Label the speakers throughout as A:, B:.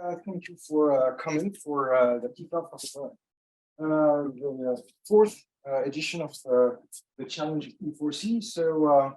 A: Thank you for coming for the kickoff of the fourth edition of the challenge E4C. So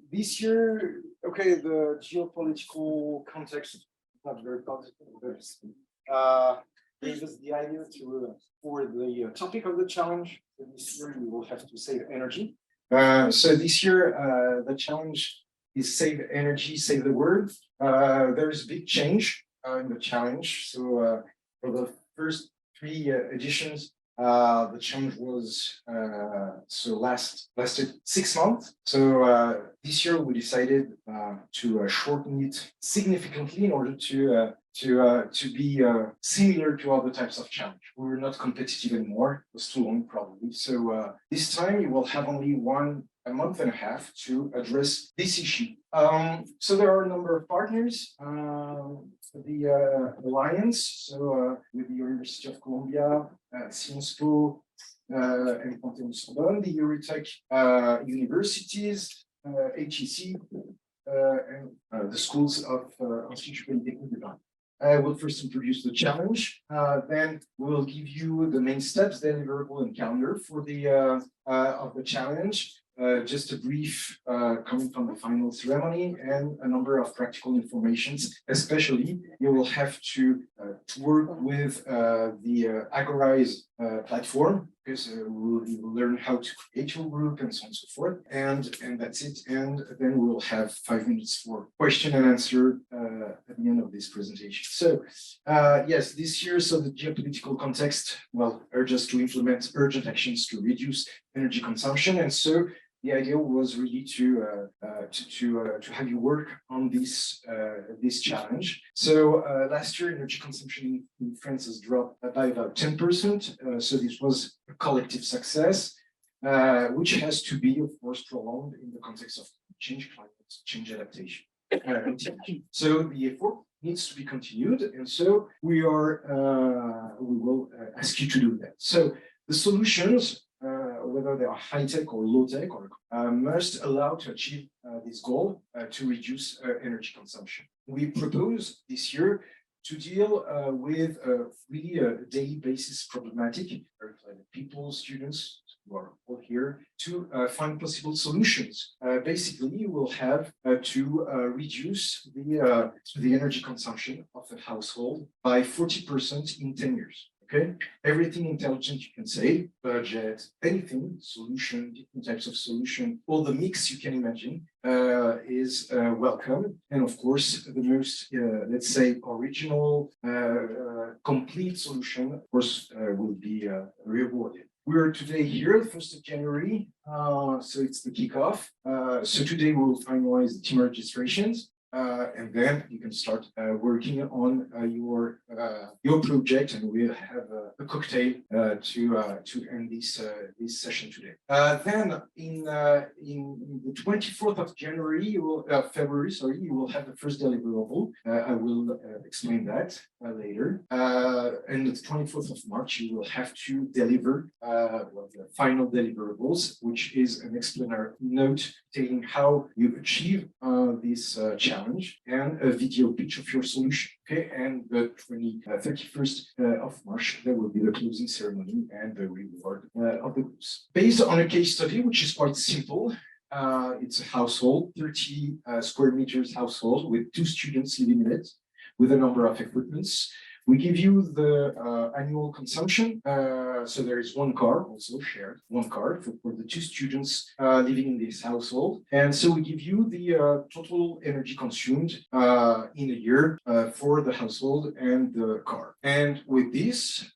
A: this year, okay, the geopolitical context is not very positive, but gave us the idea to for the topic of the challenge. This year, we will have to save energy. So this year, the challenge is save energy, save the world. There's a big change in the challenge. So for the first three editions, the challenge was lasted 6 months. So this year we decided to shorten it significantly in order to be similar to other types of challenge. We were not competitive anymore. It was too long, probably. So this time you will have only a month and a half to address this issue. So there are a number of partners. The Alliance, so with the University of Columbia, Sciences Po, and Sorbonne, the EuroTeQ universities, HEC, and the schools of Institut Polytechnique. I will first introduce the challenge, then we'll give you the main steps, deliverable and calendar for the of the challenge. Just a brief comment on the final ceremony and a number of practical informations. Especially, you will have to work with the Agorize platform, because you will learn how to create your group and so on and so forth. And that's it. And then we will have 5 minutes for question and answer at the end of this presentation. So yes, this year, so the geopolitical context, well, urge us to implement urgent actions to reduce energy consumption. And so the idea was really to have you work on this challenge. So last year, energy consumption in France has dropped by about 10%. So this was a collective success, which has to be, of course, prolonged in the context of climate change adaptation. So the effort needs to be continued, and so we will ask you to do that. So the solutions, whether they are high-tech or low-tech, must allow to achieve this goal to reduce energy consumption. We propose this year to deal with really a daily basis problematic, people, students who are all here, to find possible solutions. Basically, you will have to reduce the energy consumption of a household by 40% in 10 years. Okay, everything intelligent you can say, budget, anything, solution, different types of solution, all the mix you can imagine is welcome. And of course, the most, let's say, original, complete solution, of course, will be rewarded. We're today here, the 1st of January, so it's the kickoff. So today we'll finalize the team registrations. And then you can start working on your project, and we'll have a cocktail to end this session today. Then in the 24th of January, February, sorry, you will have the first deliverable. I will explain that later. And the 24th of March, you will have to deliver the final deliverables, which is an explanatory note telling how you achieve this challenge and a video pitch of your solution. Okay, and the 31st of March, there will be the closing ceremony and the reward of the groups. Based on a case study, which is quite simple, it's a household, 30 square meters household with 2 students living in it, with a number of equipments. We give you the annual consumption. So there is 1 car also shared, 1 car for the 2 students living in this household. And so we give you the total energy consumed in a year for the household and the car. And with this,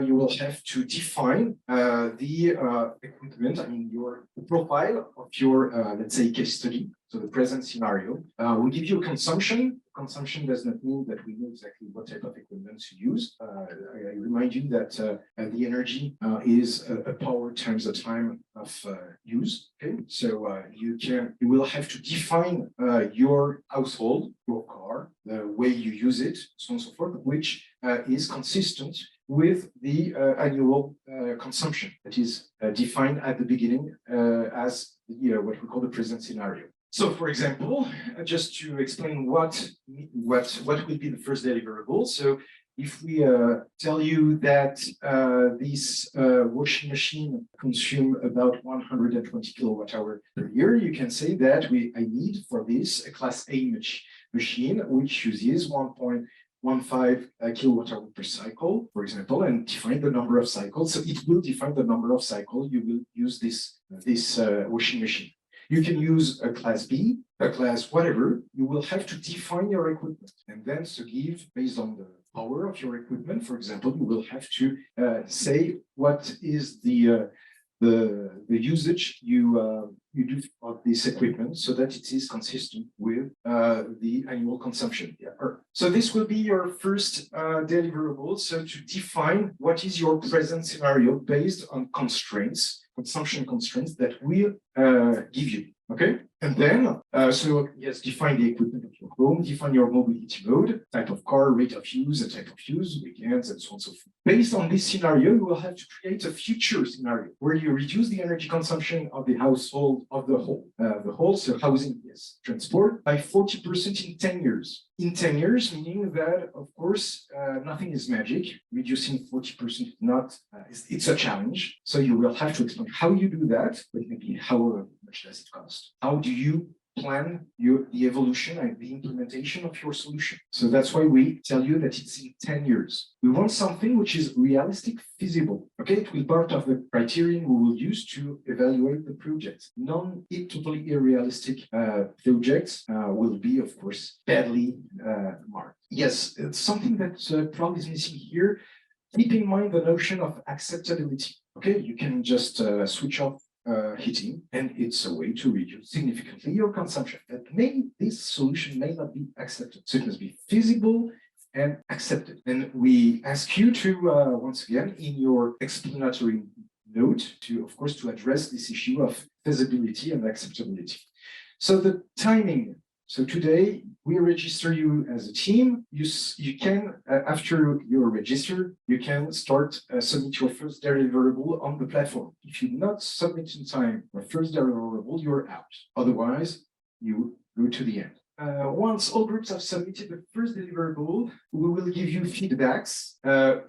A: you will have to define the equipment, I mean, the profile of your, let's say, case study. So the present scenario. We give you a consumption. Consumption does not mean that we know exactly what type of equipment to use. I remind you that the energy is a power times the time of use. Okay, so you will have to define your household, your car, the way you use it, so on and so forth, which is consistent with the annual consumption that is defined at the beginning as what we call the present scenario. So, for example, just to explain what will be the first deliverable. So, if we tell you that this washing machine consumes about 120 kilowatt hour per year, you can say that I need for this a class A machine, which uses 1.15 kilowatt hour per cycle, for example, and define the number of cycles. So it will define the number of cycles you will use this washing machine. You can use a class B, a class whatever. You will have to define your equipment, and then to give based on the power of your equipment. For example, you will have to say what is the usage you do of this equipment so that it is consistent with the annual consumption. Yeah. So this will be your first deliverable. So to define what is your present scenario based on consumption constraints that will give you. Okay, and then, so yes, define the equipment of your home, define your mobility mode, type of car, rate of use, and type of use, weekends, and so on and so forth. Based on this scenario, you will have to create a future scenario where you reduce the energy consumption of the household of the whole, so housing, yes, transport, by 40% in 10 years. In 10 years, meaning that, of course, nothing is magic. Reducing 40% is not, it's a challenge. So you will have to explain how you do that, but maybe how much does it cost? How do you plan the evolution and the implementation of your solution? So that's why we tell you that it's in 10 years. We want something which is realistic, feasible. Okay, it will be part of the criterion we will use to evaluate the project. Totally unrealistic projects will be, of course, badly marked. Yes, it's something that probably is missing here. Keep in mind the notion of acceptability. Okay, you can just switch off heating, and it's a way to reduce significantly your consumption. But this solution may not be accepted. So it must be feasible and accepted. And we ask you to, once again, in your explanatory note, of course, to address this issue of feasibility and acceptability. So the timing. So today, we register you as a team. You can, after you're registered, you can start submit your first deliverable on the platform. If you not submit in time your first deliverable, you're out. Otherwise, you go to the end. Once all groups have submitted the first deliverable, we will give you feedbacks.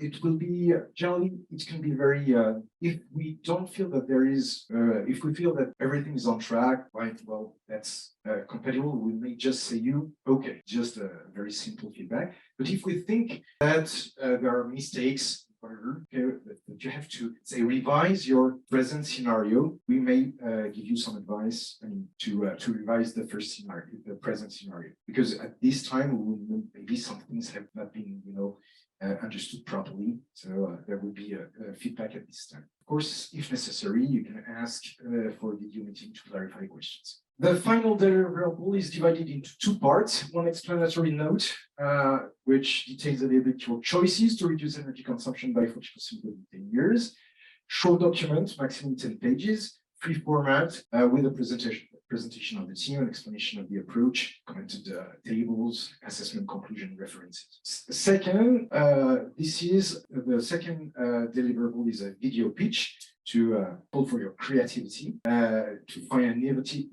A: It will be generally, it can be very, if we don't feel that there is, if we feel that everything is on track, right, well, that's compatible, we may just say okay, just a very simple feedback. But if we think that there are mistakes, whatever, that you have to say revise your present scenario, we may give you some advice to revise the first scenario, the present scenario, because at this time maybe some things have not been understood properly. So there will be a feedback at this time. Of course, if necessary, you can ask for a video meeting to clarify questions. The final deliverable is divided into two parts. One explanatory note, which details a little bit your choices to reduce energy consumption by 40% within 10 years. Short document, maximum 10 pages, free format with a presentation of the team, an explanation of the approach, commented tables, assessment, conclusion, references. Second, this is the second deliverable is a video pitch to call for your creativity, to find an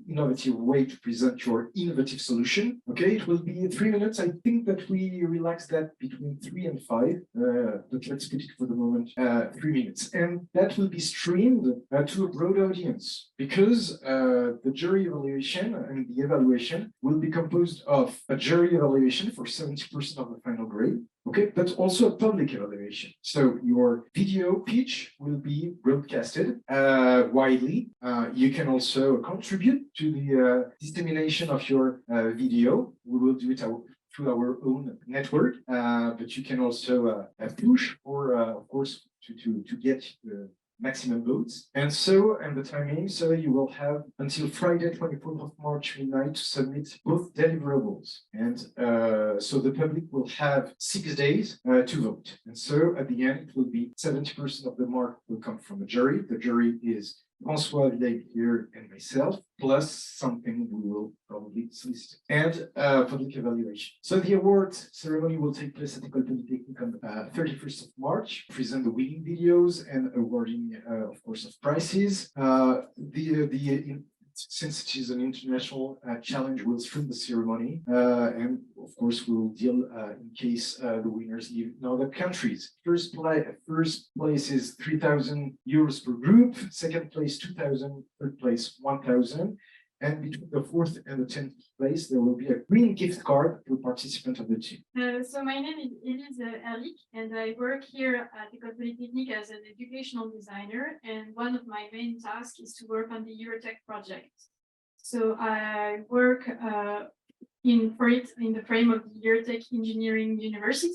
A: innovative way to present your innovative solution. Okay, it will be 3 minutes. I think that we relaxed that between 3 and 5, but let's put it for the moment 3 minutes. And that will be streamed to a broad audience because the jury evaluation and the evaluation will be composed of a jury evaluation for 70% of the final grade. Okay, but also a public evaluation. So your video pitch will be broadcasted widely. You can also contribute to the dissemination of your video. We will do it through our own network, but you can also push or, of course, to get maximum votes. And the timing, so you will have until Friday, 24th of March midnight to submit both deliverables. And so the public will have 6 days to vote. And so at the end, it will be 70% of the mark will come from the jury. The jury is François Villay here and myself, plus something we will probably solicit, and public evaluation. So the award ceremony will take place at Ecol Polytechnique on 31st of March, present the winning videos and awarding, of course, of prizes. since it is an international challenge, we'll stream the ceremony, and of course we will deal in case the winners live in other countries. First place is 3,000 euros per group, second place 2,000, third place 1,000. And between the 4th and the 10th place, there will be a green gift card to participant of the team.
B: So my name is Elise Erlich, and I work here at Ecol Polytechnique as an educational designer. And one of my main tasks is to work on the EuroTeQ project. So I work in the frame of the EuroTeQ Engineering University.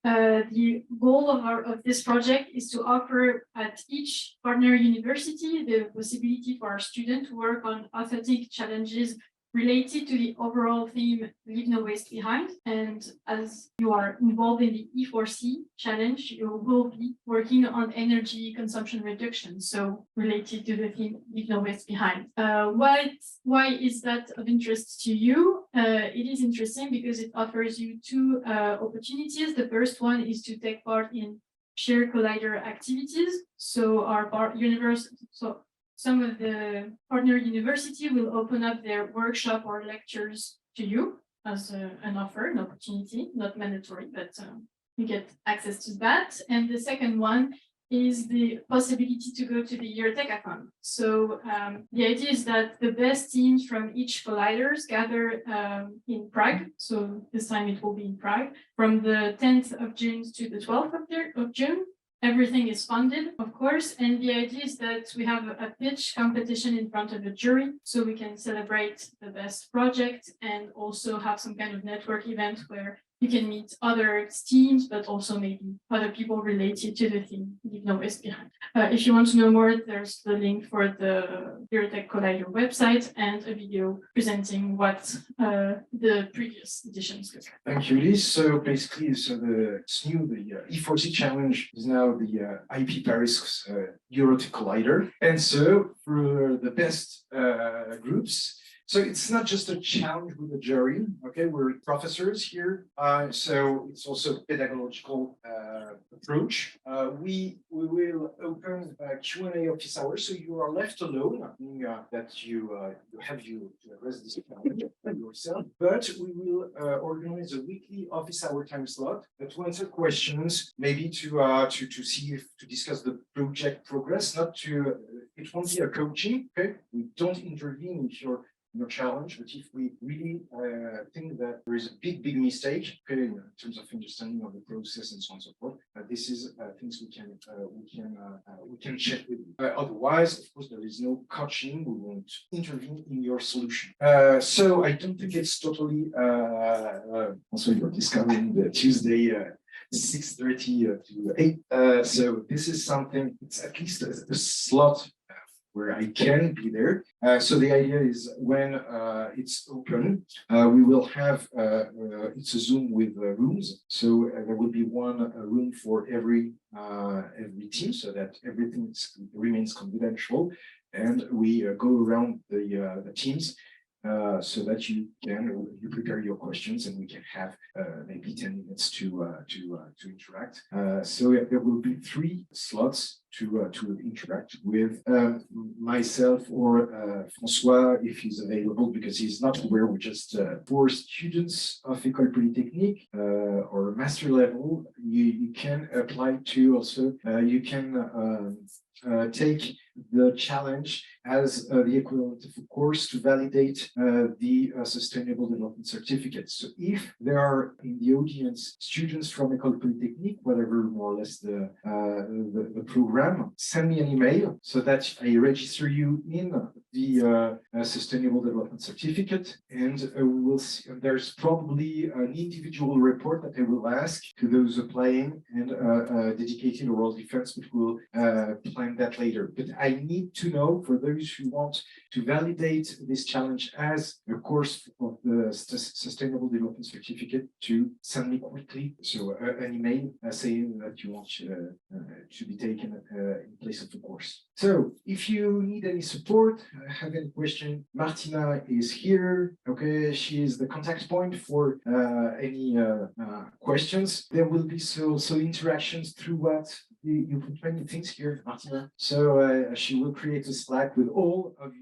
B: The goal of this project is to offer at each partner university the possibility for our students to work on authentic challenges related to the overall theme Leave No Waste Behind. And as you are involved in the E4C challenge, you will be working on energy consumption reduction, so related to the theme Leave No Waste Behind. Why is that of interest to you? It is interesting because it offers you two opportunities. The first one is to take part in shared collider activities. So some of the partner university will open up their workshop or lectures to you as an offer, an opportunity, not mandatory, but you get access to that. And the second one is the possibility to go to the EuroTeQathon. So the idea is that the best teams from each colliders gather in Prague. So this time it will be in Prague from the 10th of June to the 12th of June. Everything is funded, of course, and the idea is that we have a pitch competition in front of a jury, so we can celebrate the best project and also have some kind of network event where you can meet other teams, but also maybe other people related to the theme, Leave No Waste Behind. If you want to know more, there's the link for the EuroTeQ Collider website and a video presenting what the previous editions look like.
A: Thank you, Elise. So basically, the E4C challenge is now the IP Paris EuroTeQ Collider. And so for the best groups, so it's not just a challenge with a jury, okay? We're professors here, so it's also a pedagogical approach. We will open a Q&A office hour, so you are left alone, meaning that you have to address this challenge yourself. But we will organize a weekly office hour time slot to answer questions, maybe to discuss the project progress. It won't be a coaching, okay? We don't intervene if you're your challenge, but if we really think that there is a big mistake, okay, in terms of understanding of the process and so on and so forth, this is things we can check with you. Otherwise, of course, there is no coaching. We won't intervene in your solution. So I don't think it's totally. Also, you're discovering the Tuesday. 6:30 to 8. So this is something. It's at least a slot where I can be there. So the idea is when it's open, we will have, it's a Zoom with rooms. So there will be one room for every team so that everything remains confidential. And we go around the teams so that you prepare your questions and we can have maybe 10 minutes to interact. So there will be 3 slots to interact with myself or Francois if he's available, because he's not aware. We just for students of Ecol Polytechnique or master level, you can apply to also you can take the challenge as the equivalent of a course to validate the Sustainable Development Certificate. So if there are in the audience students from Ecol Polytechnique, whatever more or less the program, send me an email so that I register you in the Sustainable Development Certificate, and we will see, there's probably an individual report that I will ask to those applying and dedicated oral defense, but we'll plan that later. But I need to know, for those who want to validate this challenge as a course of the Sustainable Development Certificate, to send me quickly an email saying that you want to be taken in place of the course. So if you need any support, have any question, Martina is here. Okay, she is the contact point for any questions. There will be so interactions through what you put many things here, Martina. So she will create a Slack with all of